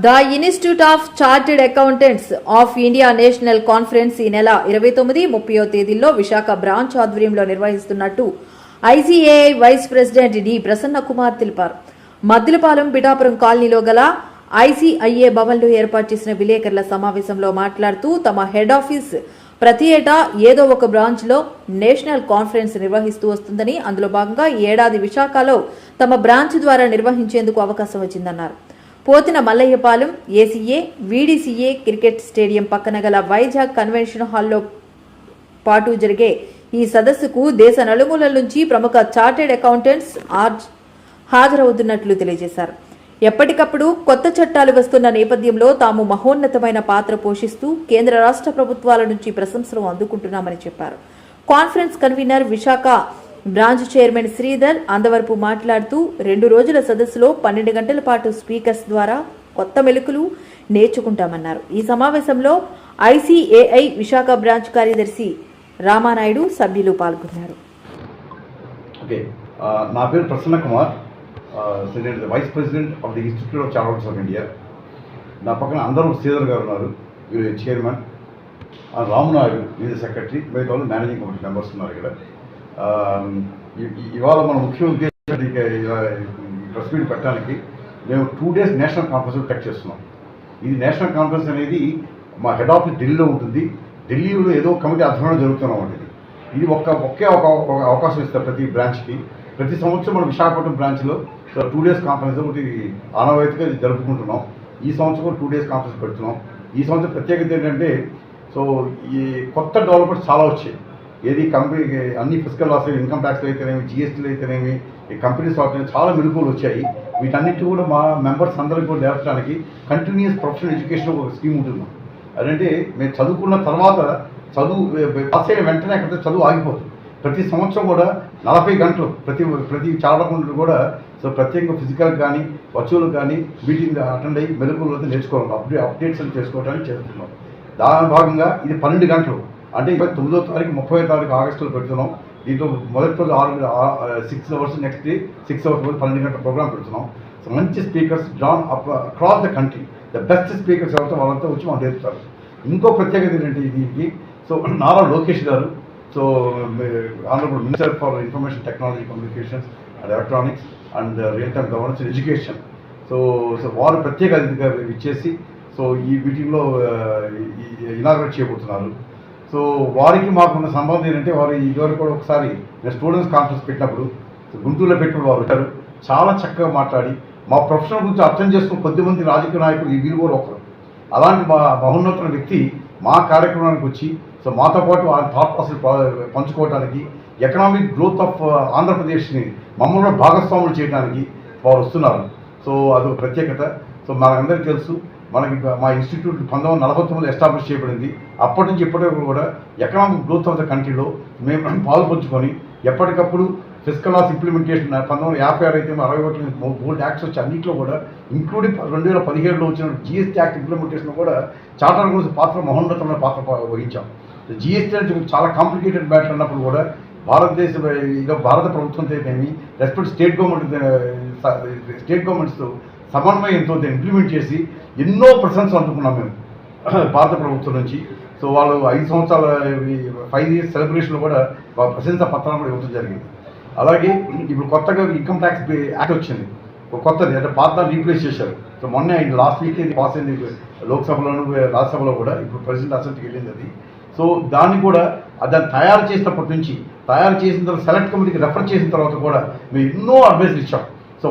The institute of chartered accountants of India national conference ఈ నెల 29-30 తేదీల్లో విశాఖ బ్రాంచ్ ఆధ్వర్యంలో నిర్వహిస్తున్నట్టు ICAI vice president D Prasanna Kumar తెలిపారు. మద్దిలపాలెం పిఠాపురం కాలనీలో గల ఐసీఐఏ భవన్లో ఏర్పాటు చేసిన విలేకరుల సమావేశంలో మాట్లాడుతూ తమ హెడ్ ఆఫీస్ ప్రతి ఏటా ఏదో ఒక బ్రాంచ్ లో నేషనల్ కాన్ఫరెన్స్ నిర్వహిస్తూ వస్తుందని, అందులో భాగంగా ఈ ఏడాది విశాఖలో తమ బ్రాంచ్ ద్వారా నిర్వహించేందుకు అవకాశం వచ్చిందన్నారు. Pothina Mallayyapalem ACA VDCA cricket stadium పక్కన గల వైజాగ్ కన్వెన్షన్ హాల్లో పాటు జరిగే ఈ సదస్సుకు దేశ నలుమూలల నుంచి ప్రముఖ చార్టెడ్ అకౌంటెంట్స్ హాజరవుతున్నట్లు తెలియజేశారు. ఎప్పటికప్పుడు కొత్త చట్టాలు వస్తున్న నేపథ్యంలో తాము మహోన్నతమైన పాత్ర పోషిస్తూ కేంద్ర రాష్ట్ర ప్రభుత్వాల నుంచి ప్రశంసలు అందుకుంటున్నామని చెప్పారు. Conference convener Visakha branch chairman Sridhar Andavarapu మాట్లాడుతూ 2 రోజుల సదస్సులో 12 గంటల పాటు స్పీకర్స్ ద్వారా కొత్త మెలుకులు నేర్చుకుంటామన్నారు. ఈ సమావేశంలో ఐసీఏఐ విశాఖ బ్రాంచ్ కార్యదర్శి రామానాయుడు సభ్యులు పాల్గొన్నారు. నా పేరు Prasanna Kumar, vice president of the institute of chartered accountants of India. నా పక్కన అందరూ శ్రీధర్ గారు ఉన్నారు, చైర్మన్, రామనాయుడు ఈజ్ సెక్రటరీ, మిగతా వాళ్ళు మేనేజింగ్ కమిటీ మెంబర్స్ ఉన్నారు. ఇక్కడ ఇవాళ మన ముఖ్య ఉద్దేశం ప్రెస్ మీట్ పెట్టడానికి మేము 2 days నేషనల్ కాన్ఫరెన్స్ కట్ చేస్తున్నాం. ఇది నేషనల్ కాన్ఫరెన్స్ అనేది మా హెడ్ ఆఫీస్ ఢిల్లీలో ఉంటుంది. ఢిల్లీలో ఏదో కమిటీ ఆధ్వర్యంలో జరుగుతున్నాం. ఇది ఒకే ఒక అవకాశం ఇస్తారు ప్రతి బ్రాంచ్కి. ప్రతి సంవత్సరం మనం విశాఖపట్నం బ్రాంచ్లో 2 days కాన్ఫరెన్స్ ఒకటి ఆనవాయితీగా జరుపుకుంటున్నాం. ఈ సంవత్సరం 2 days కాన్ఫరెన్స్ పెడుతున్నాం. ఈ సంవత్సరం ప్రత్యేకత ఏంటంటే, ఈ కొత్త డెవలప్మెంట్స్ చాలా వచ్చాయి. ఏది కంపెనీ అన్ని ఫిజికల్ లాస్, ఇన్కమ్ ట్యాక్స్లు అయితేనేమి, జిఎస్టీలు అయితేనేమి, ఈ కంపెనీస్ చాలా మెరుగులు వచ్చాయి. వీటన్నిటి కూడా మా మెంబర్స్ అందరికీ కూడా నేర్పడానికి కంటిన్యూస్ ప్రొఫెషనల్ ఎడ్యుకేషన్ ఒక స్కీమ్ ఉంటుంది. అదంటే మేము చదువుకున్న తర్వాత పాస్ అయిన వెంటనే అక్కడ చదువు ఆగిపోతుంది. ప్రతి సంవత్సరం కూడా 40 గంటలు ప్రతి చాలకుండా కూడా ప్రత్యేకంగా ఫిజికల్ కానీ వర్చువల్ కానీ మీటింగ్ అటెండ్ అయ్యి మెరుగులు నేర్చుకోవాలి, అప్డేట్స్ చేసుకోవడానికి చేస్తున్నాం. దాని భాగంగా ఇది 12 గంటలు, అంటే 29వ తారీఖు 30వ తారీఖు ఆగస్టులో పెడుతున్నాం. దీంట్లో మొదటి రోజు 6 hours, నెక్స్ట్ డే 6 hours 12 గంటల ప్రోగ్రామ్ పెడుతున్నాం. మంచి స్పీకర్స్ జాన్ across the country, the best speakers ఎవరితో వాళ్ళంతా వచ్చి మనం నేర్పుతారు. ఇంకో ప్రత్యేకత ఏంటంటే దీనికి నారా లోకేష్ గారు, honourable minister for information technology, communications and electronics and real time governance and education, వారు ప్రత్యేక అతిథిగా ఇచ్చేసి ఈ మీటింగ్లో ఇనాగ్రేట్ చేయబోతున్నారు. వారికి మాకున్న సంబంధం ఏంటంటే, వారు ఇదివరకు కూడా ఒకసారి నేను స్టూడెంట్స్ కాన్ఫరెన్స్ పెట్టినప్పుడు గుంటూరులో పెట్టినప్పుడు వారు వచ్చారు. చాలా చక్కగా మాట్లాడి మా ప్రొఫెషనల్ గురించి అర్థం చేసుకున్న కొద్దిమంది రాజకీయ నాయకులు ఈ వీరు కూడా ఒకరు. అలాంటి మా మహోన్నతమైన వ్యక్తి మా కార్యక్రమానికి వచ్చి మాతో పాటు ఆ థాట్ ప్రాసెస్ పంచుకోవడానికి, ఎకనామిక్ గ్రోత్ ఆఫ్ ఆంధ్రప్రదేశ్ని మమ్మల్ని భాగస్వాములు చేయడానికి వారు వస్తున్నారు. అదొక ప్రత్యేకత. మనకందరికీ తెలుసు, మనకి మా ఇన్స్టిట్యూట్ 1949లో ఎస్టాబ్లిష్ చేయబడింది. అప్పటి నుంచి ఇప్పటివరకు కూడా ఎకనామిక్ గ్రోత్ ఆఫ్ ద కంట్రీలో మేము పాల్పంచుకొని ఎప్పటికప్పుడు ఫిజికల్ లాస్ ఇంప్లిమెంటేషన్ 1956 అయితే 61 బోల్డ్ యాక్ట్స్ వచ్చి అన్నింటిలో కూడా, ఇంక్లూడింగ్ 2017లో వచ్చిన జిఎస్టీ యాక్ట్ ఇంప్లిమెంటేషన్ కూడా చార్టర్ గురించి మహోన్నతమైన పాత్ర వహించాం. జిఎస్టీ అనేది చాలా కాంప్లికేటెడ్ మ్యాటర్ అన్నప్పుడు కూడా భారత ప్రభుత్వంతో ఏమి రెస్పెక్ట్ స్టేట్ గవర్నమెంట్స్తో సమన్వయంతో ఇంప్లిమెంట్ చేసి ఎన్నో ప్రశంసలు అందుకున్నాం మేము భారత ప్రభుత్వం నుంచి. వాళ్ళు 5 సంవత్సరాల 5 years సెలబ్రేషన్లో కూడా ప్రశంసా పత్రాలు కూడా ఇవ్వడం జరిగింది. అలాగే ఇప్పుడు కొత్తగా ఇన్కమ్ ట్యాక్స్ యాక్ట్ వచ్చింది, కొత్తది, అంటే పాత రీప్లేస్ చేశారు. మొన్న లాస్ట్ వీక్ ఇది పాస్ అయింది లోక్సభలోను రాజ్యసభలో కూడా. ఇప్పుడు ప్రెసిడెంట్ అసెంబ్లీకి వెళ్ళింది అది. దాన్ని కూడా దాన్ని తయారు చేసినప్పటి నుంచి, తయారు చేసిన తర్వాత సెలెక్ట్ కమిటీకి రెఫర్ చేసిన తర్వాత కూడా మేము ఎన్నో అడ్వైజులు ఇచ్చాం.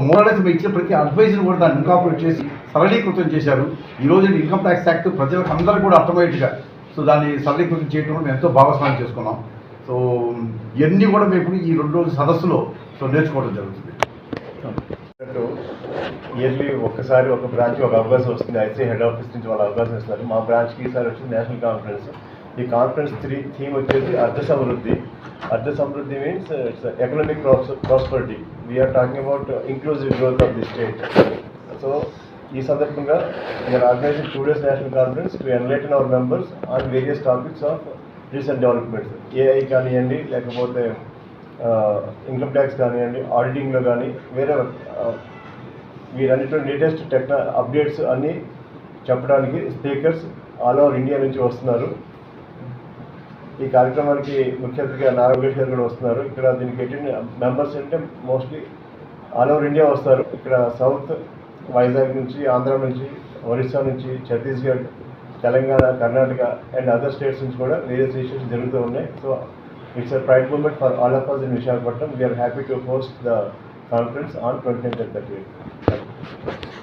మోరల్స్ మేము ఇచ్చిన ప్రతి అడ్వైజ్ని కూడా దాన్ని ఇన్కార్పొరేట్ చేసి సరళీకృతం చేశారు. ఈరోజు ఇన్కమ్ ట్యాక్స్ యాక్ట్ ప్రజలకు అందరూ కూడా అర్థమయ్యేట్టుగా దాన్ని సరళీకృతం చేయడం మేము ఎంతో భాగస్వామ్యం చేసుకున్నాం. ఇవన్నీ కూడా మేము ఇప్పుడు ఈ 2 రోజుల సదస్సులో నేర్చుకోవడం జరుగుతుంది. ఇయర్లీ ఒక్కసారి ఒక బ్రాంచ్ ఒక అవకాశం వస్తుంది. ఐసీ హెడ్ ఆఫీస్ నుంచి వాళ్ళు అవకాశం ఇస్తున్నారు. మా బ్రాంచ్కి ఈసారి వచ్చింది నేషనల్ కాన్ఫరెన్స్. ఈ కాన్ఫరెన్స్ థీమ్ వచ్చేసి Artha Samriddhi. Artha Samriddhi means it's economic prosperity. We're talking about inclusive growth of the state. ఈ సందర్భంగా we're organizing 2 days national conference to enlighten our members on various topics of recent developments. AI కానివ్వండి, లేకపోతే income tax కానివ్వండి, ఆడిటింగ్లో కానీ, వేరే వీరన్నిటిలో latest updates అన్నీ చెప్పడానికి speakers all over India నుంచి వస్తున్నారు. ఈ కార్యక్రమానికి ముఖ్య అతిథిగా నారాయణ గారు కూడా వస్తున్నారు. ఇక్కడ దీనికి అటెండ్ మెంబర్స్ అంటే మోస్ట్లీ ఆల్ ఓవర్ ఇండియా వస్తారు. ఇక్కడ సౌత్ వైజాగ్ నుంచి, ఆంధ్ర నుంచి, ఒరిస్సా నుంచి, Chhattisgarh, Telangana, Karnataka and other states నుంచి కూడా వేరియస్ ఇష్యూస్ జరుగుతూ ఉన్నాయి. So it's a pride moment for all of us in Visakhapatnam. We are happy to host the conference on 29th and 30th.